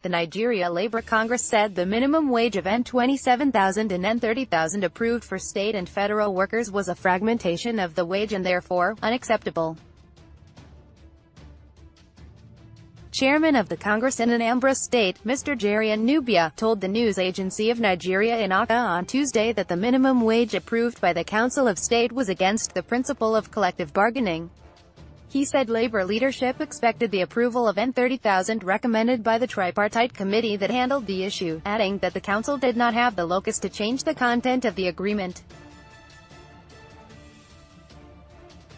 The Nigeria Labour Congress said the minimum wage of N27,000 and N30,000 approved for state and federal workers was a fragmentation of the wage and therefore unacceptable. Chairman of the Congress in Anambra State, Mr. Jerry Nnubia, told the news agency of Nigeria in Awka on Tuesday that the minimum wage approved by the Council of State was against the principle of collective bargaining. He said labor leadership expected the approval of N30,000 recommended by the tripartite committee that handled the issue, adding that the council did not have the locus to change the content of the agreement.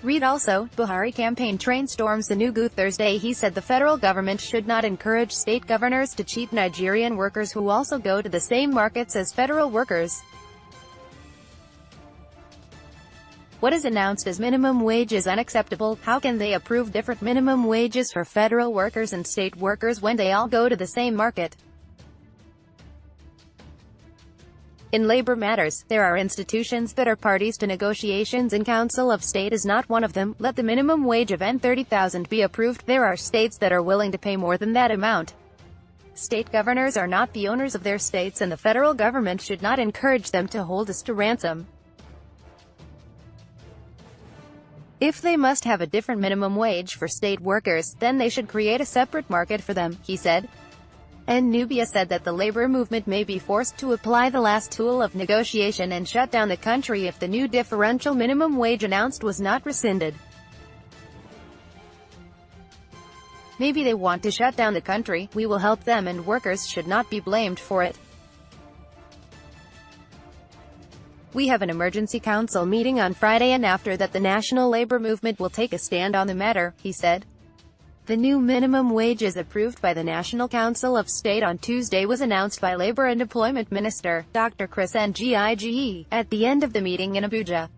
Read also, Buhari campaign train storms Enugu Thursday. He said the federal government should not encourage state governors to cheat Nigerian workers who also go to the same markets as federal workers. What is announced as minimum wage is unacceptable. How can they approve different minimum wages for federal workers and state workers when they all go to the same market? In labor matters, there are institutions that are parties to negotiations and Council of State is not one of them. Let the minimum wage of N30,000 be approved. There are states that are willing to pay more than that amount. State governors are not the owners of their states and the federal government should not encourage them to hold us to ransom. If they must have a different minimum wage for state workers, then they should create a separate market for them, he said. Nnubia said that the labor movement may be forced to apply the last tool of negotiation and shut down the country if the new differential minimum wage announced was not rescinded. Maybe they want to shut down the country, we will help them and workers should not be blamed for it. We have an emergency council meeting on Friday and after that the national labor movement will take a stand on the matter, he said. The new minimum wage is approved by the National Council of State on Tuesday was announced by Labor and Employment Minister, Dr. Chris Ngige, at the end of the meeting in Abuja.